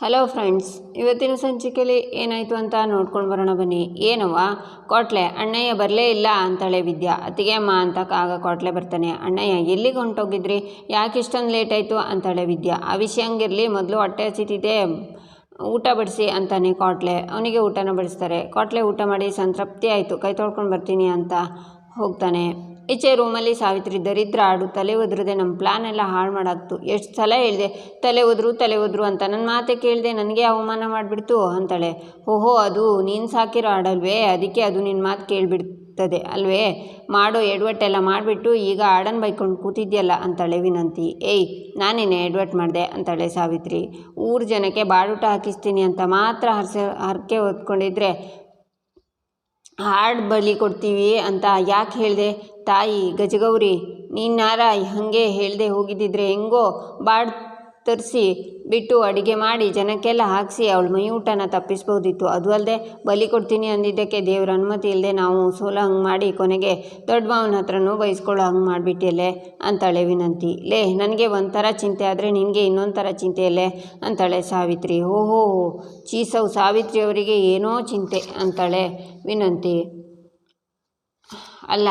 Hello friends, ಇವತ್ತಿನ ಸಂಚಿಕೆಯಲ್ಲಿ ಏನಾಯಿತು ಅಂತ ನೋಡ್ಕೊಂಡು ಬರೋಣ ಬನ್ನಿ. ಏನವ್ವ ಕೋಟ್ಲೆ, ಅಣ್ಣಯ್ಯ ಬರಲೇ ಇಲ್ಲ ಅಂತಾಳೆ ವಿದ್ಯಾ. ಅತ್ತಿಗೆ ಅಮ್ಮ ಅಂತ ಆಗ ಕೋಟ್ಲೆ ಬರ್ತಾನೆ. ಅಣ್ಣಯ್ಯ ಎಲ್ಲಿಗೆ ಹೊಂಟೋಗಿದ್ರಿ, ಯಾಕೆ ಇಷ್ಟೊಂದು ಲೇಟ್ ಆಯಿತು ಅಂತಾಳೆ ವಿದ್ಯಾ. ಆ ವಿಷಯ ಹಂಗಿರಲಿ, ಮೊದಲು ಹೊಟ್ಟೆ ಹಸಿತಿದೆ, ಊಟ ಬಡಿಸಿ ಅಂತಾನೆ ಕೋಟ್ಲೆ. ಅವನಿಗೆ ಊಟನ ಬಡಿಸ್ತಾರೆ. ಕೋಟ್ಲೆ ಊಟ ಮಾಡಿ ಸಂತೃಪ್ತಿ ಆಯಿತು, ಕೈ ತೊಳ್ಕೊಂಡು ಬರ್ತೀನಿ ಅಂತ ಹೋಗ್ತಾನೆ. ಈಚೆ ರೂಮಲ್ಲಿ ಸಾವಿತ್ರಿ ದರಿದ್ರ ಆಡು ತಲೆ ಒದ್ರದೆ ನಮ್ಮ ಪ್ಲ್ಯಾನ್ ಎಲ್ಲ ಹಾಳು ಮಾಡಾಕ್ತು. ಎಷ್ಟು ಸಲ ಹೇಳಿದೆ ತಲೆ ಒದ್ರು ಅಂತ, ನನ್ನ ಮಾತೆ ಕೇಳಿದೆ, ನನಗೆ ಅವಮಾನ ಮಾಡಿಬಿಡ್ತು ಅಂತಾಳೆ. ಓಹೋ, ಅದು ನೀನು ಸಾಕಿರೋ ಆಡಲ್ವೇ, ಅದಕ್ಕೆ ಅದು ನಿನ್ನ ಮಾತು ಕೇಳಿಬಿಡ್ತದೆ ಅಲ್ವೇ, ಮಾಡೋ ಎಡವಟ್ಟೆಲ್ಲ ಮಾಡಿಬಿಟ್ಟು ಈಗ ಆಡನ್ನು ಬೈಕೊಂಡು ಕೂತಿದ್ಯಲ್ಲ ಅಂತಾಳೆ ವಿನಂತಿ. ಏಯ್, ನಾನೇನೆ ಎಡವಟ್ಟು ಮಾಡಿದೆ ಅಂತಾಳೆ ಸಾವಿತ್ರಿ. ಊರು ಜನಕ್ಕೆ ಬಾಡೂಟ ಹಾಕಿಸ್ತೀನಿ ಅಂತ ಮಾತ್ರ ಹರಕೆ ಹೊತ್ಕೊಂಡಿದ್ರೆ ಹಾಡು ಬಲಿ ಕೊಡ್ತೀವಿ ಅಂತ ಯಾಕೆ ಹೇಳಿದೆ ತಾಯಿ ಗಜಗೌರಿ? ನೀನಾರ ಹಾಗೆ ಹೇಳ್ದೆ ಹೋಗಿದ್ದಿದ್ರೆ ಹೆಂಗೋ ಬಾಡ್ ತರಿಸಿ ಬಿಟ್ಟು ಅಡುಗೆ ಮಾಡಿ ಜನಕ್ಕೆಲ್ಲ ಹಾಕಿಸಿ ಅವಳ ಮೈ ಊಟನ ತಪ್ಪಿಸ್ಬೋದಿತ್ತು. ಅದು ಅಲ್ಲದೆ ಬಲಿ ಕೊಡ್ತೀನಿ ಅಂದಿದ್ದಕ್ಕೆ ದೇವ್ರ ಅನುಮತಿ ಇಲ್ಲದೆ ನಾವು ಸೋಲೋ ಹಂಗೆ ಮಾಡಿ ಕೊನೆಗೆ ದೊಡ್ಡ ಮಾವನ ಹತ್ರನೂ ಬಯಸ್ಕೊಳ್ಳೋ ಹಂಗೆ ಮಾಡಿಬಿಟ್ಟಿಯಲ್ಲೇ ಅಂತಾಳೆ ವಿನಂತಿ. ಲೇ, ನನಗೆ ಒಂಥರ ಚಿಂತೆ ಆದರೆ ನಿನಗೆ ಇನ್ನೊಂದು ಥರ ಚಿಂತೆಯಲ್ಲೇ ಅಂತಾಳೆ ಸಾವಿತ್ರಿ. ಓಹೋ, ಚೀಸವು ಸಾವಿತ್ರಿ ಅವರಿಗೆ ಏನೋ ಚಿಂತೆ ಅಂತಾಳೆ ವಿನಂತಿ. ಅಲ್ಲ,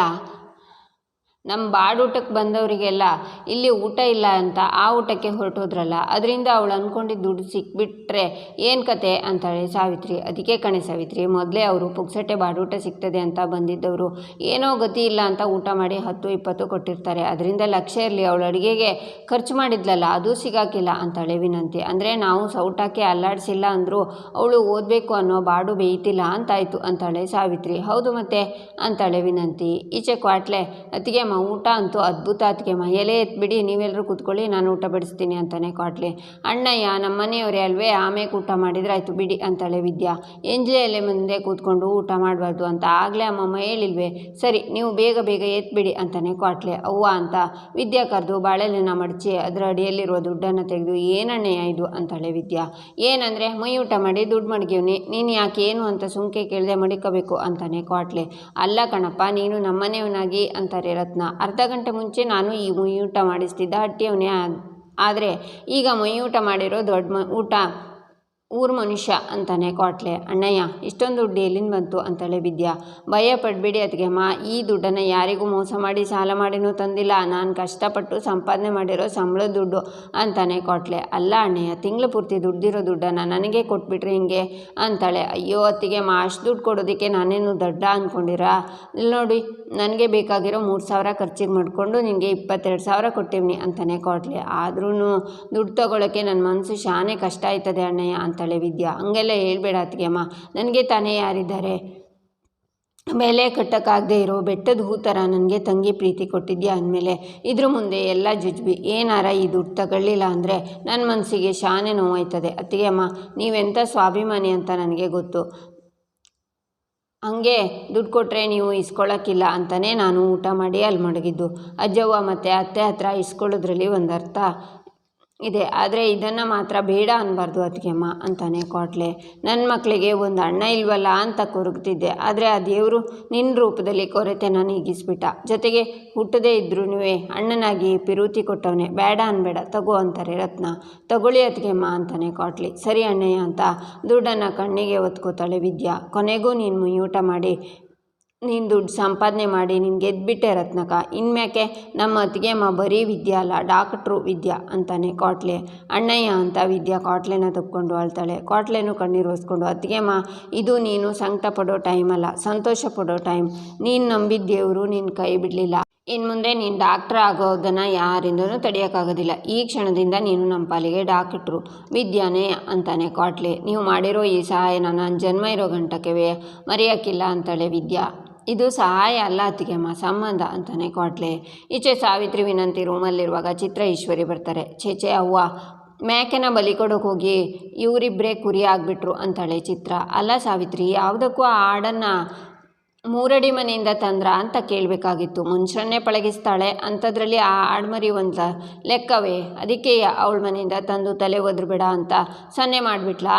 ನಮ್ಮ ಬಾಡೂಟಕ್ಕೆ ಬಂದವರಿಗೆಲ್ಲ ಇಲ್ಲಿ ಊಟ ಇಲ್ಲ ಅಂತ ಆ ಊಟಕ್ಕೆ ಹೊರಟೋದ್ರಲ್ಲ, ಅದರಿಂದ ಅವಳು ಅಂದ್ಕೊಂಡಿದ್ದು ದುಡ್ಡು ಸಿಕ್ಬಿಟ್ರೆ ಏನು ಕತೆ ಅಂತಾಳೆ ಸಾವಿತ್ರಿ. ಅದಕ್ಕೆ ಕಣೆ ಸಾವಿತ್ರಿ, ಮೊದಲೇ ಅವರು ಪುಕ್ಸಟ್ಟೆ ಬಾಡೂಟ ಸಿಗ್ತದೆ ಅಂತ ಬಂದಿದ್ದವರು ಏನೋ ಗತಿ ಇಲ್ಲ ಅಂತ ಊಟ ಮಾಡಿ 10-20 ಕೊಟ್ಟಿರ್ತಾರೆ. ಅದರಿಂದ ಲಕ್ಷ್ಯ ಇರಲಿ, ಅವಳು ಅಡುಗೆಗೆ ಖರ್ಚು ಮಾಡಿದ್ಲಲ್ಲ ಅದು ಸಿಗಾಕಿಲ್ಲ ಅಂತಾಳೆ ವಿನಂತಿ. ಅಂದರೆ ನಾವು ಸೌಟಾಕೆ ಅಲ್ಲಾಡಿಸಿಲ್ಲ ಅಂದರೂ ಅವಳು ಓದಬೇಕು ಅನ್ನೋ ಬಾಡು ಬೇಯ್ತಿಲ್ಲ ಅಂತಾಯಿತು ಅಂತಾಳೆ ಸಾವಿತ್ರಿ. ಹೌದು ಮತ್ತೆ ಅಂತಾಳೆ ವಿನಂತಿ. ಈಚೆ ಕ್ವಾಟ್ಲೆ, ಅತ್ತಿಗೆ ಊಟ ಅಂತೂ ಅದ್ಭುತ ಅತ್ತಿಗೆ, ಎಲೆ ಎತ್ಬಿಡಿ, ನೀವೆಲ್ಲರೂ ಕೂತ್ಕೊಳ್ಳಿ, ನಾನು ಊಟ ಬಡಿಸ್ತೀನಿ ಅಂತಾನೆ ಕ್ವಾಟ್ಲೆ. ಅಣ್ಣಯ್ಯ ನಮ್ಮ ಮನೆಯವರೇ ಅಲ್ವೇ, ಆಮೇಲೆ ಊಟ ಮಾಡಿದ್ರೆ ಆಯಿತು ಬಿಡಿ ಅಂತಾಳೆ ವಿದ್ಯಾ. ಎಂಜಲೆ ಎಲೆ ಮುಂದೆ ಕೂತ್ಕೊಂಡು ಊಟ ಮಾಡಬಾರ್ದು ಅಂತ ಆಗಲೇ ಅಮ್ಮಮ್ಮ ಹೇಳಿಲ್ವೇ, ಸರಿ ನೀವು ಬೇಗ ಎತ್ಬಿಡಿ ಅಂತಾನೆ ಕ್ವಾಟ್ಲೆ. ಅವ್ವ ಅಂತ ವಿದ್ಯಾ ಕರೆದು ಬಾಳೆಲೆನ ಮಡಚಿ ಅದರ ಅಡಿಯಲ್ಲಿರುವ ದುಡ್ಡನ್ನು ತೆಗೆದು, ಏನಣ್ಣಯ್ಯ ಇದು ಅಂತಾಳೆ ವಿದ್ಯಾ. ಏನಂದರೆ ಮೈ ಊಟ ಮಾಡಿ ದುಡ್ಡು ಮಡಗಿವ್ನಿ, ನೀನು ಯಾಕೆ ಏನು ಅಂತ ಸುಮ್ಕೆ ಕೇಳದೆ ಮಡಿಕೋಬೇಕು ಅಂತಾನೆ ಕ್ವಾಟ್ಲೆ. ಅಲ್ಲ ಕಣಪ್ಪ, ನೀನು ನಮ್ಮನೆಯವನಾಗಿ ಅಂತಾರೆ ರತ್ನ. ಅರ್ಧ ಗಂಟೆ ಮುಂಚೆ ನಾನು ಈ ಮುಯ್ಯೂಟ ಮಾಡಿಸ್ತಿದ್ದ ಹಟ್ಟಿಯವನೇ, ಆದರೆ ಈಗ ಮುಯ್ಯೂಟ ಮಾಡಿರೋ ದೊಡ್ಡ ಊಟ ಊರು ಮನುಷ್ಯ ಅಂತಾನೆ ಕ್ವಾಟ್ಲೆ. ಅಣ್ಣಯ್ಯ, ಇಷ್ಟೊಂದು ದುಡ್ಡು ಎಲ್ಲಿಂದ ಬಂತು ಅಂತಾಳೆ ವಿದ್ಯಾ. ಭಯ ಪಡಬೇಡಿ ಅತ್ತಿಗೆಮ್ಮ, ಈ ದುಡ್ಡನ್ನು ಯಾರಿಗೂ ಮೋಸ ಮಾಡಿ ಸಾಲ ಮಾಡಿನೂ ತಂದಿಲ್ಲ, ನಾನು ಕಷ್ಟಪಟ್ಟು ಸಂಪಾದನೆ ಮಾಡಿರೋ ಸಂಬಳದ ದುಡ್ಡು ಅಂತಾನೆ ಕ್ವಾಟ್ಲೆ. ಅಲ್ಲ ಅಣ್ಣಯ್ಯ, ತಿಂಗಳು ಪೂರ್ತಿ ದುಡ್ದಿರೋ ದುಡ್ಡನ್ನು ನನಗೆ ಕೊಟ್ಬಿಟ್ರೆ ಹಿಂಗೆ ಅಂತಾಳೆ. ಅಯ್ಯೋ ಅತ್ತಿಗೆಮ್ಮ, ಅಷ್ಟು ದುಡ್ಡು ಕೊಡೋದಕ್ಕೆ ನಾನೇನು ದಡ್ಡ ಅಂದ್ಕೊಂಡಿರಾ? ಇಲ್ಲಿ ನೋಡಿ, ನನಗೆ ಬೇಕಾಗಿರೋ 3,000 ಖರ್ಚಿಗೆ ಮಾಡಿಕೊಂಡು ನಿನಗೆ 22,000 ಕೊಟ್ಟಿವ್ನಿ ಅಂತಾನೆ ಕ್ವಾಟ್ಲೆ. ಆದ್ರೂ ದುಡ್ಡು ತೊಗೊಳಕ್ಕೆ ನನ್ನ ಮನಸ್ಸು ಶಾನೆ ಕಷ್ಟ ಆಯ್ತದೆ ಅಣ್ಣಯ್ಯ ಅಂತಾಳೆ ವಿದ್ಯಾ. ಹಂಗೆಲ್ಲ ಹೇಳ್ಬೇಡ ಅತ್ತಿಗೆಮ್ಮ, ನನಗೆ ತಾನೇ ಯಾರಿದ್ದಾರೆ, ಬೆಲೆ ಕಟ್ಟಕ್ಕಾಗದೆ ಇರೋ ಬೆಟ್ಟದ ಹೂ ಥರ ನನಗೆ ತಂಗಿ ಪ್ರೀತಿ ಕೊಟ್ಟಿದ್ಯಾ ಅಂದಮೇಲೆ ಇದ್ರ ಮುಂದೆ ಎಲ್ಲ ಜುಜ್ಬಿ. ಏನಾರ ಈ ದುಡ್ಡು ತಗೊಳ್ಳಿಲ್ಲ ಅಂದರೆ ನನ್ನ ಮನಸ್ಸಿಗೆ ಶಾನೆ ನೋವಾಯ್ತದೆ ಅತ್ತಿಗೆಮ್ಮ, ನೀವೆಂಥ ಸ್ವಾಭಿಮಾನಿ ಅಂತ ನನಗೆ ಗೊತ್ತು, ಹಂಗೆ ದುಡ್ಡು ಕೊಟ್ಟರೆ ನೀವು ಇಸ್ಕೊಳ್ಳೋಕ್ಕಿಲ್ಲ ಅಂತಲೇ ನಾನು ಊಟ ಮಾಡಿ ಅಲ್ಲಿ ಮಡಗಿದ್ದು. ಅಜ್ಜವ್ವ ಮತ್ತು ಅತ್ತೆ ಹತ್ರ ಇಸ್ಕೊಳ್ಳೋದ್ರಲ್ಲಿ ಒಂದು ಅರ್ಥ ಇದೆ, ಆದರೆ ಇದನ್ನು ಮಾತ್ರ ಬೇಡ ಅನ್ನಬಾರ್ದು ಅತ್ತಿಗೆಮ್ಮ ಅಂತಾನೆ ಕ್ವಾಟ್ಲೆ. ನನ್ನ ಮಕ್ಕಳಿಗೆ ಒಂದು ಅಣ್ಣ ಇಲ್ವಲ್ಲ ಅಂತ ಕೊರಗ್ತಿದ್ದೆ, ಆದರೆ ಆ ದೇವರು ನಿನ್ನ ರೂಪದಲ್ಲಿ ಕೊರತೆನ ನೀಗಿಸ್ಬಿಟ್ಟ, ಜೊತೆಗೆ ಹುಟ್ಟದೇ ಇದ್ರೂ ಅಣ್ಣನಾಗಿ ಪಿರೂತಿ ಕೊಟ್ಟವನೇ, ಬೇಡ ಅನ್ಬೇಡ ತಗೋ ಅಂತಾರೆ ರತ್ನ. ತಗೊಳ್ಳಿ ಅತ್ತಿಗೆಮ್ಮ ಅಂತಾನೆ ಕ್ವಾಟ್ಲೆ. ಸರಿ ಅಣ್ಣಯ್ಯ ಅಂತ ದುಡ್ಡನ್ನು ಕಣ್ಣಿಗೆ ಒತ್ಕೋತಾಳೆ ವಿದ್ಯಾ. ಕೊನೆಗೂ ನೀನು ಊಟ ಮಾಡಿ ನೀನು ದುಡ್ಡು ಸಂಪಾದನೆ ಮಾಡಿ ನೀನು ಗೆದ್ಬಿಟ್ಟೆ ರತ್ನಕ, ಇನ್ಮ್ಯಾಕೆ ನಮ್ಮ ಅತ್ತಿಗೆಮ್ಮ ಬರೀ ವಿದ್ಯಾ ಅಲ್ಲ, ಡಾಕ್ಟ್ರು ವಿದ್ಯಾ ಅಂತಾನೆ ಕ್ವಾಟ್ಲೆ. ಅಣ್ಣಯ್ಯ ಅಂತ ವಿದ್ಯಾ ಕ್ವಾಟ್ಲೆನ ತಪ್ಕೊಂಡು ಅಳ್ತಾಳೆ. ಕ್ವಾಟ್ಲೆನೂ ಕಣ್ಣೀರು ಒರೆಸ್ಕೊಂಡು, ಅತ್ತಿಗೆಮ್ಮ ಇದು ನೀನು ಸಂಕಟ ಪಡೋ ಟೈಮ್ ಅಲ್ಲ, ಸಂತೋಷ ಪಡೋ ಟೈಮ್. ನೀನು ನಂಬಿದ ದೇವರು ನಿನ್ನ ಕೈ ಬಿಡಲಿಲ್ಲ, ಇನ್ನು ಮುಂದೆ ನೀನು ಡಾಕ್ಟ್ರ್ ಆಗೋದನ್ನು ಯಾರಿಂದನೂ ತಡೆಯೋಕ್ಕಾಗೋದಿಲ್ಲ. ಈ ಕ್ಷಣದಿಂದ ನೀನು ನಮ್ಮ ಪಾಲಿಗೆ ಡಾಕ್ಟ್ರು ವಿದ್ಯಾನೇ ಅಂತಾನೆ ಕ್ವಾಟ್ಲೆ. ನೀವು ಮಾಡಿರೋ ಈ ಸಹಾಯನ ನಾನು ಜನ್ಮ ಇರೋ ಗಂಟಕ್ಕೆ ಮರೆಯೋಕ್ಕಿಲ್ಲ ಅಂತಾಳೆ ವಿದ್ಯಾ. ಇದು ಸಹಾಯ ಅಲ್ಲ ಅತ್ತಿಗೆಮ್ಮ, ಸಂಬಂಧ ಅಂತಾನೆ ಕ್ವಾಟ್ಲೆ. ಈಚೆ ಸಾವಿತ್ರಿ ವಿನಂತಿ ರೂಮಲ್ಲಿರುವಾಗ ಚಿತ್ರ ಈಶ್ವರಿ ಬರ್ತಾರೆ. ಚೇಚೆ ಅವ್ವ, ಮೇಕೆನ ಬಲಿ ಕೊಡೋಕೆ ಹೋಗಿ ಇವರಿಬ್ಬರೇ ಕುರಿ ಆಗಿಬಿಟ್ರು ಅಂತಾಳೆ ಚಿತ್ರ. ಅಲ್ಲ ಸಾವಿತ್ರಿ, ಯಾವುದಕ್ಕೂ ಆ ಆಡನ್ನು ಮೂರಡಿ ಮನೆಯಿಂದ ತಂದ್ರ ಅಂತ ಕೇಳಬೇಕಾಗಿತ್ತು. ಮನುಷ್ಯನ್ನೇ ಪಳಗಿಸ್ತಾಳೆ ಅಂಥದ್ರಲ್ಲಿ ಆ ಆಡ್ಮರಿ ಒಂದು ಲೆಕ್ಕವೇ? ಅದಕ್ಕೆ ಅವಳ ಮನೆಯಿಂದ ತಂದು ತಲೆ ಒದ್ರಬೇಡ ಅಂತ ಸನ್ನೆ ಮಾಡಿಬಿಟ್ಲಾ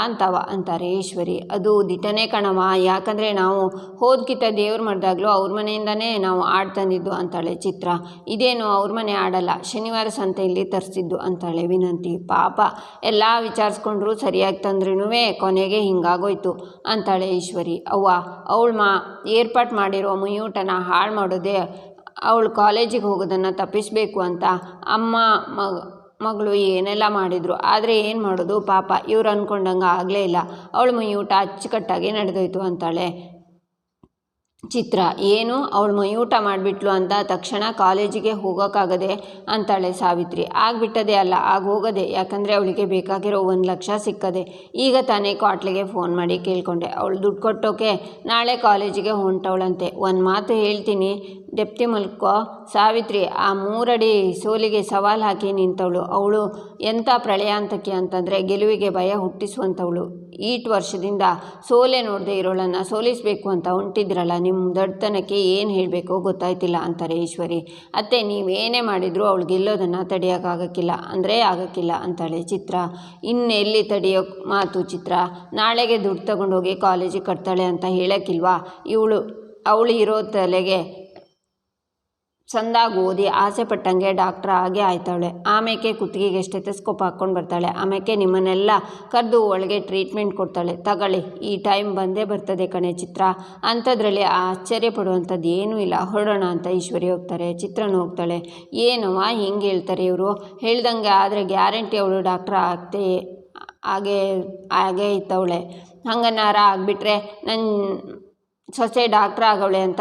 ಅಂತಾರೆ ಈಶ್ವರಿ. ಅದು ದಿಟನೇ ಕಣವ, ಯಾಕಂದರೆ ನಾವು ಹೋದ್ಕಿತ ದೇವ್ರು ಮಾಡಿದಾಗಲೂ ಅವ್ರ ಮನೆಯಿಂದನೇ ನಾವು ಆಡ್ ತಂದಿದ್ದು ಅಂತಾಳೆ ಚಿತ್ರ. ಇದೇನು ಅವ್ರ ಮನೆ ಆಡಲ್ಲ, ಶನಿವಾರ ಸಂತೆಯಲ್ಲಿ ತರಿಸಿದ್ದು ಅಂತಾಳೆ ವಿನಂತಿ. ಪಾಪ ಎಲ್ಲ ವಿಚಾರಿಸ್ಕೊಂಡ್ರು, ಸರಿಯಾಗಿ ತಂದ್ರೂ ಕೊನೆಗೆ ಹಿಂಗಾಗೋಯ್ತು ಅಂತಾಳೆ ಈಶ್ವರಿ. ಅವ್ವ, ಅವಳ ಏರ್ಪಾಟ್ ಮಾಡಿರೋ ಮುಯೂಟನ ಹಾಳು ಮಾಡೋದೇ ಅವಳು ಕಾಲೇಜಿಗೆ ಹೋಗೋದನ್ನು ತಪ್ಪಿಸಬೇಕು ಅಂತ ಅಮ್ಮ ಮಗಳು ಏನೆಲ್ಲ ಮಾಡಿದರು. ಆದರೆ ಏನು ಮಾಡೋದು ಪಾಪ, ಇವ್ರು ಅಂದ್ಕೊಂಡಂಗೆ ಆಗಲೇ ಇಲ್ಲ. ಅವಳ ಮುಯೂಟ ಅಚ್ಚುಕಟ್ಟಾಗಿ ನಡೆದೋಯ್ತು ಅಂತಾಳೆ ಚಿತ್ರ. ಏನು, ಅವಳು ಮೈಯೂಟ ಮಾಡಿಬಿಟ್ಲು ಅಂತ ತಕ್ಷಣ ಕಾಲೇಜಿಗೆ ಹೋಗೋಕ್ಕಾಗದೆ ಅಂತಾಳೆ ಸಾವಿತ್ರಿ. ಆಗಿಬಿಟ್ಟದೆ ಅಲ್ಲ, ಹೋಗೋದೆ. ಯಾಕಂದರೆ ಅವಳಿಗೆ ಬೇಕಾಗಿರೋ 1 ಲಕ್ಷ ಸಿಕ್ಕದೆ. ಈಗ ತಾನೇ ಕ್ವಾಟ್ಲಿಗೆ ಫೋನ್ ಮಾಡಿ ಕೇಳಿಕೊಂಡೆ. ಅವಳು ದುಡ್ಡು ಕೊಟ್ಟೋಕೆ ನಾಳೆ ಕಾಲೇಜಿಗೆ ಹೊಂಟವಳಂತೆ. ಒಂದು ಮಾತು ಹೇಳ್ತೀನಿ, ದೆಪ್ತಿ ಮಲ್ಕೋ ಸಾವಿತ್ರಿ. ಆ 3 ಅಡಿ ಸೋಲಿಗೆ ಸವಾಲು ಹಾಕಿ ನಿಂತವಳು. ಅವಳು ಎಂಥ ಪ್ರಳಯಾಂತಕಿ ಅಂತಂದರೆ ಗೆಲುವಿಗೆ ಭಯ ಹುಟ್ಟಿಸುವಂಥವಳು. ಈಟ್ ವರ್ಷದಿಂದ ಸೋಲೆ ನೋಡದೆ ಇರೋಳನ್ನು ಸೋಲಿಸಬೇಕು ಅಂತ ಹೊಂಟಿದ್ರಲ್ಲ, ನಿಮ್ಮ ದಡ್ತನಕ್ಕೆ ಏನು ಹೇಳಬೇಕೋ ಗೊತ್ತಾಯ್ತಿಲ್ಲ ಅಂತಾರೆ ಈಶ್ವರಿ. ಅತ್ತೆ, ನೀವೇನೇ ಮಾಡಿದರೂ ಅವಳು ಗೆಲ್ಲೋದನ್ನು ತಡೆಯೋಕ್ಕಾಗಕ್ಕಿಲ್ಲ ಅಂದರೆ ಆಗೋಕ್ಕಿಲ್ಲ ಅಂತಾಳೆ ಚಿತ್ರ. ಇನ್ನೆಲ್ಲಿ ತಡೆಯೋ ಮಾತು ಚಿತ್ರ? ನಾಳೆಗೆ ದುಡ್ಡು ತಗೊಂಡೋಗಿ ಕಾಲೇಜಿಗೆ ಕಟ್ತಾಳೆ ಅಂತ ಹೇಳೋಕ್ಕಿಲ್ವಾ? ಅವಳು ಇರೋ ತಲೆಗೆ ಚಂದಾಗಿ ಓದಿ ಆಸೆ ಪಟ್ಟಂಗೆ ಡಾಕ್ಟ್ರ್ ಆಗೇ ಆಯ್ತಾಳೆ. ಆಮೇಲೆ ಕುತ್ತಿಗೆಗೆ ಸ್ಟೆಥೋಸ್ಕೋಪ್ ಹಾಕ್ಕೊಂಡು ಬರ್ತಾಳೆ. ಆಮೇಲೆ ನಿಮ್ಮನ್ನೆಲ್ಲ ಕರೆದು ಒಳಗೆ ಟ್ರೀಟ್ಮೆಂಟ್ ಕೊಡ್ತಾಳೆ. ತಗೊಳ್ಳಿ, ಈ ಟೈಮ್ ಬಂದೇ ಬರ್ತದೆ ಕಣೆ ಚಿತ್ರ. ಅಂಥದ್ರಲ್ಲಿ ಆಶ್ಚರ್ಯ ಪಡುವಂಥದ್ದು ಏನೂ ಇಲ್ಲ, ಹೊರಡೋಣ ಅಂತ ಈಶ್ವರಿ ಹೋಗ್ತಾರೆ. ಚಿತ್ರನೂ ಹೋಗ್ತಾಳೆ. ಏನವ ಹಿಂಗೆ ಹೇಳ್ತಾರೆ ಇವರು? ಹೇಳ್ದಂಗೆ ಆದರೆ ಗ್ಯಾರಂಟಿ ಅವಳು ಡಾಕ್ಟ್ರ್ ಹಾಗೇ ಇತ್ತವಳೆ. ಹಂಗನಾರ ಆಗಿಬಿಟ್ರೆ ನನ್ನ ಸೊಸೆ ಡಾಕ್ಟ್ರ್ ಆಗವಳೆ ಅಂತ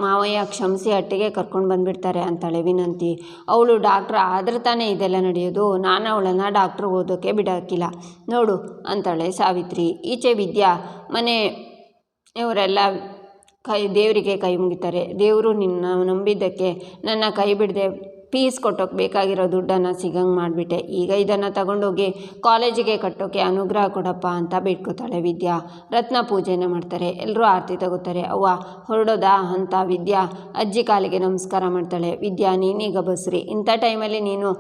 ಮಾವಯ್ಯ ಕ್ಷಮಿಸಿ ಹಟ್ಟಿಗೆ ಕರ್ಕೊಂಡು ಬಂದುಬಿಡ್ತಾರೆ ಅಂತಾಳೆ ವಿನಂತಿ. ಅವಳು ಡಾಕ್ಟ್ರ್ ಆದ್ರೆ ತಾನೇ ಇದೆಲ್ಲ ನಡೆಯೋದು. ನಾನು ಅವಳನ್ನು ಡಾಕ್ಟ್ರ್ ಓದೋಕ್ಕೆ ಬಿಡೋಕ್ಕಿಲ್ಲ ನೋಡು ಅಂತಾಳೆ ಸಾವಿತ್ರಿ. ಈಚೆ ವಿದ್ಯಾ ಮನೆಯವರೆಲ್ಲ ದೇವರಿಗೆ ಕೈ ಮುಗಿತಾರೆ. ದೇವರು ನಿನ್ನ ನಂಬಿದ್ದಕ್ಕೆ ನನ್ನ ಕೈ ಬಿಡದೆ ಫೀಸ್ ಕೊಟ್ಟೋಕೆ ಬೇಕಾಗಿರೋ ದುಡ್ಡನ್ನು ಸಿಗಂಗೆ ಮಾಡಿಬಿಟ್ಟೆ. ಈಗ ಇದನ್ನು ತಗೊಂಡೋಗಿ ಕಾಲೇಜಿಗೆ ಕಟ್ಟೋಕೆ ಅನುಗ್ರಹ ಕೊಡಪ್ಪ ಅಂತ ಬೇಡ್ಕೋತಾಳೆ ವಿದ್ಯಾ. ರತ್ನ ಪೂಜೆನ ಮಾಡ್ತಾರೆ. ಎಲ್ಲರೂ ಆರತಿ ತಗೋತಾರೆ. ಅವ್ವ ಹೊರಡೋದಾ ಅಂತ ವಿದ್ಯಾ ಅಜ್ಜಿ ಕಾಲಿಗೆ ನಮಸ್ಕಾರ ಮಾಡ್ತಾಳೆ. ವಿದ್ಯಾ, ನೀನೀಗ ಬಸ್ರಿ. ಇಂಥ ಟೈಮಲ್ಲಿ ನೀನು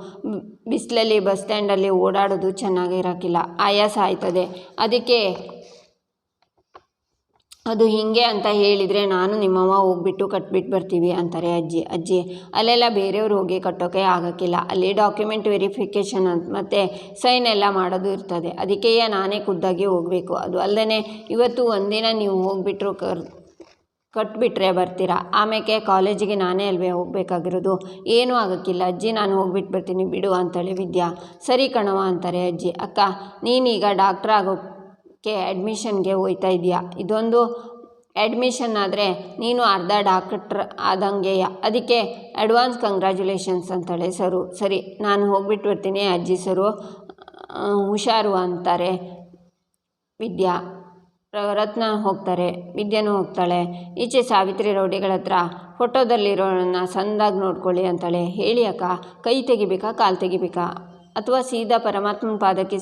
ಬಿಸಿಲಲ್ಲಿ ಬಸ್ ಸ್ಟ್ಯಾಂಡಲ್ಲಿ ಓಡಾಡೋದು ಚೆನ್ನಾಗಿರೋಕ್ಕಿಲ್ಲ, ಆಯಾಸ ಆಯ್ತದೆ. ಅದಕ್ಕೆ ಅದು ಹೀಗೆ ಅಂತ ಹೇಳಿದರೆ ನಾನು ನಿಮ್ಮವ್ವ ಹೋಗ್ಬಿಟ್ಟು ಕಟ್ಬಿಟ್ಟು ಬರ್ತೀವಿ ಅಂತಾರೆ ಅಜ್ಜಿ. ಅಲ್ಲೆಲ್ಲ ಬೇರೆಯವ್ರು ಹೋಗಿ ಕಟ್ಟೋಕೆ ಆಗೋಕ್ಕಿಲ್ಲ. ಅಲ್ಲಿ ಡಾಕ್ಯುಮೆಂಟ್ ವೆರಿಫಿಕೇಷನ್ ಮತ್ತು ಸೈನ್ ಎಲ್ಲ ಮಾಡೋದು ಇರ್ತದೆ. ಅದಕ್ಕೆ ನಾನೇ ಖುದ್ದಾಗಿ ಹೋಗಬೇಕು. ಅದು ಅಲ್ಲದೆ ಇವತ್ತು ಒಂದಿನ ನೀವು ಹೋಗಿಬಿಟ್ರು ಕಟ್ಬಿಟ್ರೆ ಬರ್ತೀರಾ. ಆಮೇಲೆ ಕಾಲೇಜಿಗೆ ನಾನೇ ಅಲ್ವೇ ಹೋಗಬೇಕಾಗಿರೋದು. ಏನೂ ಆಗೋಕ್ಕಿಲ್ಲ ಅಜ್ಜಿ, ನಾನು ಹೋಗ್ಬಿಟ್ಟು ಬರ್ತೀನಿ ಬಿಡು ಅಂತಾಳೆ ವಿದ್ಯಾ. ಸರಿ ಕಣವ ಅಂತಾರೆ ಅಜ್ಜಿ. ಅಕ್ಕ, ನೀನೀಗ ಡಾಕ್ಟ್ರ್ ಅಡ್ಮಿಷನ್ಗೆ ಹೋಗ್ತಾ ಇದೆಯಾ? ಇದೊಂದು ಅಡ್ಮಿಷನ್ ಆದರೆ ನೀನು ಅರ್ಧ ಡಾಕ್ಟ್ರ್ ಆದಂಗೆಯ. ಅದಕ್ಕೆ ಅಡ್ವಾನ್ಸ್ ಕಂಗ್ರ್ಯಾಚುಲೇಷನ್ಸ್ ಅಂತಾಳೆ ಸರು. ಸರಿ, ನಾನು ಹೋಗ್ಬಿಟ್ಟು ಬರ್ತೀನಿ ಅಜ್ಜಿ ಸರು, ಹುಷಾರು ಅಂತಾರೆ ವಿದ್ಯಾ. ರತ್ನ ಹೋಗ್ತಾರೆ, ವಿದ್ಯಾನೂ ಹೋಗ್ತಾಳೆ. ಈಚೆ ಸಾವಿತ್ರಿ ರೌಡಿಗಳ ಹತ್ರ ಫೋಟೋದಲ್ಲಿರೋಳನ್ನ ಸಂದಾಗಿ ನೋಡ್ಕೊಳ್ಳಿ ಅಂತಾಳೆ. ಹೇಳಿ ಅಕ್ಕ, ಕೈ ತೆಗಿಬೇಕಾ ಕಾಲು ತೆಗಿಬೇಕಾ ಅಥವಾ ಸೀದಾ ಪರಮಾತ್ಮನ ಪಾದಕ್ಕೆ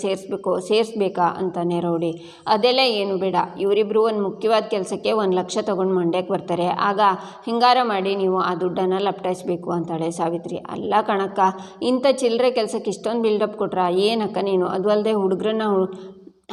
ಸೇರಿಸ್ಬೇಕಾ ಅಂತಾನೆ ರೌಡಿ. ಅದೆಲ್ಲ ಏನು ಬೇಡ, ಇವರಿಬ್ಬರು ಒಂದು ಮುಖ್ಯವಾದ ಕೆಲಸಕ್ಕೆ 1 ಲಕ್ಷ ತೊಗೊಂಡು ಮಂಡ್ಯಕ್ಕೆ ಬರ್ತಾರೆ. ಆಗ ಹಿಂಗಾರ ಮಾಡಿ ನೀವು ಆ ದುಡ್ಡನ್ನು ಲಪಟಾಯಿಸ್ಬೇಕು ಅಂತಾಳೆ ಸಾವಿತ್ರಿ. ಅಲ್ಲ ಕಣಕ್ಕ, ಇಂಥ ಚಿಲ್ಲರೆ ಕೆಲಸಕ್ಕೆ ಇಷ್ಟೊಂದು ಬಿಲ್ಡಪ್ ಕೊಟ್ರಾ ಏನಕ್ಕ ನೀನು? ಅದು ಅಲ್ಲದೆ ಹುಡುಗರನ್ನ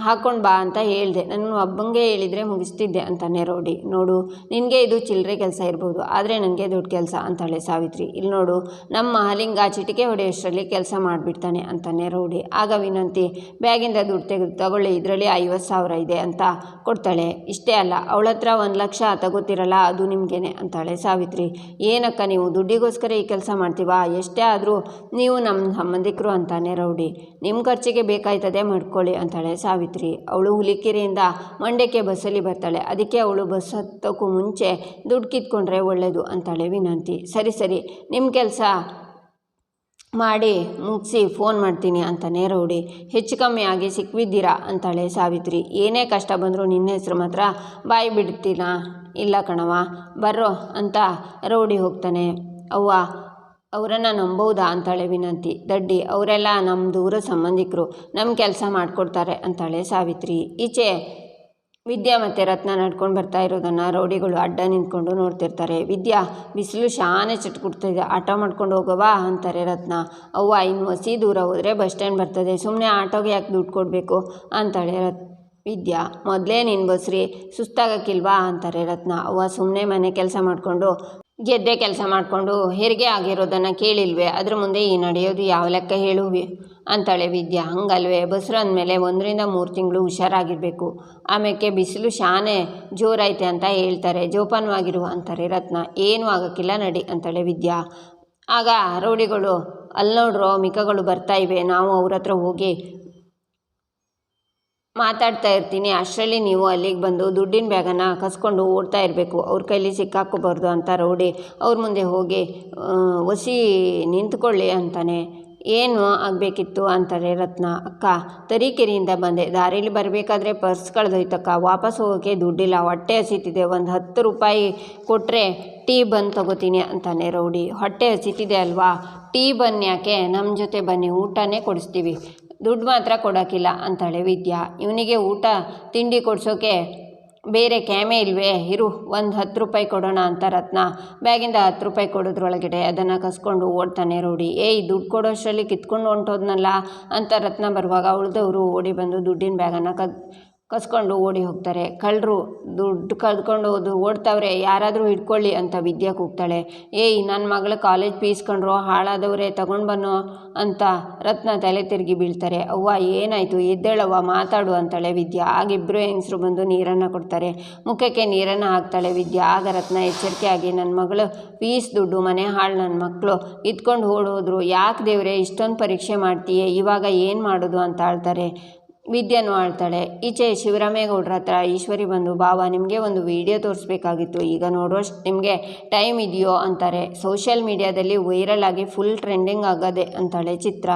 ಹಾಕ್ಕೊಂಡು ಬಾ ಅಂತ ಹೇಳಿದೆ, ನನ್ನ ಒಬ್ಬಂಗೆ ಹೇಳಿದರೆ ಮುಗಿಸ್ತಿದ್ದೆ ಅಂತಾನೆ ರೌಡಿ. ನೋಡು, ನಿನಗೆ ಇದು ಚಿಲ್ಲರೆ ಕೆಲಸ ಇರ್ಬೋದು, ಆದರೆ ನನಗೆ ದೊಡ್ಡ ಕೆಲಸ ಅಂತಾಳೆ ಸಾವಿತ್ರಿ. ಇಲ್ಲಿ ನೋಡು, ನಮ್ಮ ಮಹಾಲಿಂಗ ಚಿಟಿಕೆ ಹೊಡೆಯೋಷ್ಟರಲ್ಲಿ ಕೆಲಸ ಮಾಡಿಬಿಡ್ತಾನೆ ಅಂತಾನೆ ರೌಡಿ. ಆಗ ವಿನಂತಿ ಬ್ಯಾಗಿಂದ ದುಡ್ಡು ತಗೊಳ್ಳಿ, ಇದರಲ್ಲಿ 50,000 ಇದೆ ಅಂತ ಕೊಡ್ತಾಳೆ. ಇಷ್ಟೇ ಅಲ್ಲ, ಅವಳ ಹತ್ರ 1 ಲಕ್ಷ ತಗೋತಿರಲ್ಲ, ಅದು ನಿಮಗೇನೆ ಅಂತಾಳೆ ಸಾವಿತ್ರಿ. ಏನಕ್ಕ ನೀವು ದುಡ್ಡಿಗೋಸ್ಕರ ಈ ಕೆಲಸ ಮಾಡ್ತೀವಾ? ಎಷ್ಟೇ ಆದರೂ ನೀವು ನಮ್ಮ ಸಂಬಂಧಿಕರು ಅಂತಾನೆ ರೌಡಿ. ನಿಮ್ಮ ಖರ್ಚಿಗೆ ಬೇಕಾಯ್ತದೆ ಮಾಡ್ಕೊಳ್ಳಿ ಅಂತಾಳೆ ಸಾವಿತ್ರಿ. ಅವಳು ಹುಲಿಕೆರೆಯಿಂದ ಮಂಡ್ಯಕ್ಕೆ ಬಸ್ಸಲ್ಲಿ ಬರ್ತಾಳೆ. ಅದಕ್ಕೆ ಅವಳು ಬಸ್ ಹತ್ತೋಕ್ಕೂ ಮುಂಚೆ ದುಡ್ಡು ಕಿತ್ಕೊಂಡ್ರೆ ಒಳ್ಳೆಯದು ಅಂತಾಳೆ ವಿನಂತಿ. ಸರಿ, ನಿಮ್ಮ ಕೆಲಸ ಮಾಡಿ ಮುಗಿಸಿ ಫೋನ್ ಮಾಡ್ತೀನಿ ಅಂತಾನೆ ರೌಡಿ. ಹೆಚ್ಚು ಕಮ್ಮಿ ಆಗಿ ಸಿಕ್ಬಿದ್ದೀರಾ ಅಂತಾಳೆ ಸಾವಿತ್ರಿ. ಏನೇ ಕಷ್ಟ ಬಂದರೂ ನಿನ್ನ ಹೆಸರು ಮಾತ್ರ ಬಾಯಿ ಬಿಡ್ತೀನಾ? ಇಲ್ಲ ಕಣವ, ಬರ್ರೋ ಅಂತ ರೌಡಿ ಹೋಗ್ತಾನೆ. ಅವ್ವ, ಅವರನ್ನು ನಂಬೋದಾ ಅಂತಾಳೆ ವಿನಂತಿ. ದಡ್ಡಿ, ಅವರೆಲ್ಲ ನಮ್ಮ ದೂರ ಸಂಬಂಧಿಕರು, ನಮ್ಮ ಕೆಲಸ ಮಾಡಿಕೊಡ್ತಾರೆ ಅಂತಾಳೆ ಸಾವಿತ್ರಿ. ಈಚೆ ವಿದ್ಯಾ ಮತ್ತು ರತ್ನ ನಡ್ಕೊಂಡು ಬರ್ತಾ ಇರೋದನ್ನು ರೌಡಿಗಳು ಅಡ್ಡ ನಿಂತ್ಕೊಂಡು ನೋಡ್ತಿರ್ತಾರೆ. ವಿದ್ಯಾ, ಬಿಸಿಲು ಶಾನೆ ಚಟ್ಕೊಡ್ತಿದೆ, ಆಟೋ ಮಾಡ್ಕೊಂಡು ಹೋಗವಾ ಅಂತಾರೆ ರತ್ನ. ಅವ್ವ, ಇನ್ನು ಹಸಿ ದೂರ ಹೋದರೆ ಬಸ್ ಸ್ಟ್ಯಾಂಡ್ ಬರ್ತದೆ, ಸುಮ್ಮನೆ ಆಟೋಗೆ ಯಾಕೆ ದುಡ್ಡು ಕೊಡಬೇಕು ಅಂತಾಳೆ ವಿದ್ಯಾ. ಮೊದಲೇ ನಿನ್ನ ಬಸ್ರಿ, ಸುಸ್ತಾಗಕ್ಕಿಲ್ವಾ ಅಂತಾರೆ ರತ್ನ. ಅವ್ವ, ಸುಮ್ಮನೆ ಮನೆ ಕೆಲಸ ಮಾಡಿಕೊಂಡು ಗೆದ್ದೆ ಕೆಲಸ ಮಾಡಿಕೊಂಡು ಹೆರಿಗೆ ಆಗಿರೋದನ್ನು ಕೇಳಿಲ್ವೇ, ಅದ್ರ ಮುಂದೆ ಈ ನಡೆಯೋದು ಯಾವ ಲೆಕ್ಕ ಹೇಳು ಅಂತಾಳೆ ವಿದ್ಯಾ. ಹಂಗಲ್ವೇ, ಬಸ್ರು ಅಂದಮೇಲೆ 1 ರಿಂದ 3 ತಿಂಗಳು ಹುಷಾರಾಗಿರಬೇಕು, ಆಮೇಲೆ ಬಿಸಿಲು ಶಾನೆ ಜೋರೈತೆ ಅಂತ ಹೇಳ್ತಾರೆ, ಜೋಪಾನವಾಗಿರು ಅಂತಾರೆ ರತ್ನ. ಏನೂ ಆಗೋಕ್ಕಿಲ್ಲ ನಡಿ ಅಂತಾಳೆ ವಿದ್ಯಾ. ಆಗ ರೌಡಿಗಳು, ಅಲ್ಲಿ ನೋಡ್ರೋ ಮಿಕಗಳು ಬರ್ತಾ ಇವೆ, ನಾವು ಅವ್ರ ಹತ್ರ ಹೋಗಿ ಮಾತಾಡ್ತಾ ಇರ್ತೀನಿ, ಅಷ್ಟರಲ್ಲಿ ನೀವು ಅಲ್ಲಿಗೆ ಬಂದು ದುಡ್ಡಿನ ಬ್ಯಾಗನ್ನು ಕಸ್ಕೊಂಡು ಓಡ್ತಾ ಇರಬೇಕು, ಅವ್ರ ಕೈಲಿ ಸಿಕ್ಕಾಕೋಬಾರ್ದು ಅಂತ ರೌಡಿ ಅವ್ರ ಮುಂದೆ ಹೋಗಿ ಒಸಿ ನಿಂತ್ಕೊಳ್ಳಿ ಅಂತಾನೆ. ಏನು ಆಗಬೇಕಿತ್ತು ಅಂತಾರೆ ರತ್ನ. ಅಕ್ಕ, ತರೀಕೆರೆಯಿಂದ ಬಂದೆ, ದಾರಿಲಿ ಬರಬೇಕಾದ್ರೆ ಪರ್ಸ್ ಕಳೆದೋಯ್ತಕ್ಕ, ವಾಪಸ್ ಹೋಗೋಕ್ಕೆ ದುಡ್ಡಿಲ್ಲ, ಹೊಟ್ಟೆ ಹಸಿತಿದೆ, ಒಂದು 10 ರೂಪಾಯಿ ಕೊಟ್ಟರೆ ಟೀ ಬನ್ ತೊಗೋತೀನಿ ಅಂತಾನೆ ರೌಡಿ. ಹೊಟ್ಟೆ ಹಸಿತಿದೆ ಅಲ್ವಾ, ಟೀ ಬನ್ ಯಾಕೆ, ನಮ್ಮ ಜೊತೆ ಬನ್ನಿ, ಊಟನೇ ಕೊಡಿಸ್ತೀವಿ, ದುಡ್ಡು ಮಾತ್ರ ಕೊಡೋಕ್ಕಿಲ್ಲ ಅಂತಾಳೆ ವಿದ್ಯಾ. ಇವನಿಗೆ ಊಟ ತಿಂಡಿ ಕೊಡ್ಸೋಕೆ ಬೇರೆ ಕ್ಯಾಮೆ ಇಲ್ವೇ, ಇರು ಒಂದು 10 ರೂಪಾಯಿ ಕೊಡೋಣ ಅಂತ ರತ್ನ ಬ್ಯಾಗಿಂದ 10 ರೂಪಾಯಿ ಕೊಡೋದ್ರೊಳಗಡೆ ಅದನ್ನು ಕಸ್ಕೊಂಡು ಓಡ್ತಾನೆ ರೌಡಿ. ಏಯ್, ದುಡ್ಡು ಕೊಡೋಷ್ಟರಲ್ಲಿ ಕಿತ್ಕೊಂಡು ಹೊಂಟೋದ್ನಲ್ಲ ಅಂತ ರತ್ನ ಬರುವಾಗ ಉಳಿದವರು ಓಡಿ ಬಂದು ದುಡ್ಡಿನ ಬ್ಯಾಗನ್ನು ಕಸ್ಕೊಂಡು ಓಡಿ ಹೋಗ್ತಾರೆ. ಕಳ್ಳರು ದುಡ್ಡು ಕದ್ಕೊಂಡು ಓಡ್ತಾವ್ರೆ, ಯಾರಾದರೂ ಹಿಡ್ಕೊಳ್ಳಿ ಅಂತ ವಿದ್ಯಾ ಕೂಗ್ತಾಳೆ. ಏಯ್, ನನ್ನ ಮಗಳ ಕಾಲೇಜ್ ಫೀಸ್ ಕಂಡ್ರೋ, ಹಾಳಾದವ್ರೆ, ತಗೊಂಡು ಬನ್ನೋ ಅಂತ ರತ್ನ ತಲೆ ತಿರುಗಿ ಬೀಳ್ತಾರೆ. ಅವ್ವ, ಏನಾಯಿತು, ಎದ್ದೇಳವ್ವ, ಮಾತಾಡು ಅಂತಾಳೆ ವಿದ್ಯಾ. ಆಗಿಬ್ಬರು ಹೆಂಗಸರು ಬಂದು ನೀರನ್ನು ಕೊಡ್ತಾರೆ, ಮುಖಕ್ಕೆ ನೀರನ್ನು ಹಾಕ್ತಾಳೆ ವಿದ್ಯಾ. ಆಗ ರತ್ನ ಎಚ್ಚರಿಕೆಯಾಗಿ, ನನ್ನ ಮಗಳು ಫೀಸ್ ದುಡ್ಡು ಮನೆ ಹಾಳು ನನ್ನ ಮಕ್ಕಳು ಇದ್ಕೊಂಡು ಓಡೋದ್ರು, ಯಾಕೆ ದೇವ್ರೆ ಇಷ್ಟೊಂದು ಪರೀಕ್ಷೆ ಮಾಡ್ತೀಯೇ, ಇವಾಗ ಏನು ಮಾಡೋದು ಅಂತ ಆಳ್ತಾರೆ. ವಿದ್ಯೆನೂ ಆಳ್ತಾಳೆ. ಈಚೆ ಶಿವರಾಮೇಗೌಡ್ರ ಹತ್ರ ಈಶ್ವರಿ ಬಂದು, ಬಾವ ನಿಮಗೆ ಒಂದು ವಿಡಿಯೋ ತೋರಿಸ್ಬೇಕಾಗಿತ್ತು, ಈಗ ನೋಡೋಷ್ಟು ನಿಮಗೆ ಟೈಮ್ ಇದೆಯೋ ಅಂತಾರೆ. ಸೋಷಿಯಲ್ ಮೀಡಿಯಾದಲ್ಲಿ ವೈರಲ್ ಆಗಿ ಫುಲ್ ಟ್ರೆಂಡಿಂಗ್ ಆಗದೆ ಅಂತಾಳೆ ಚಿತ್ರ.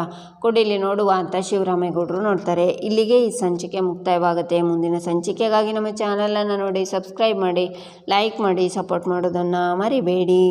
ಕೊಡಿಲಿ ನೋಡುವ ಅಂತ ಶಿವರಾಮೇಗೌಡರು ನೋಡ್ತಾರೆ. ಇಲ್ಲಿಗೆ ಈ ಸಂಚಿಕೆ ಮುಕ್ತಾಯವಾಗುತ್ತೆ. ಮುಂದಿನ ಸಂಚಿಕೆಗಾಗಿ ನಮ್ಮ ಚಾನಲನ್ನು ನೋಡಿ ಸಬ್ಸ್ಕ್ರೈಬ್ ಮಾಡಿ, ಲೈಕ್ ಮಾಡಿ, ಸಪೋರ್ಟ್ ಮಾಡೋದನ್ನು ಮರಿಬೇಡಿ.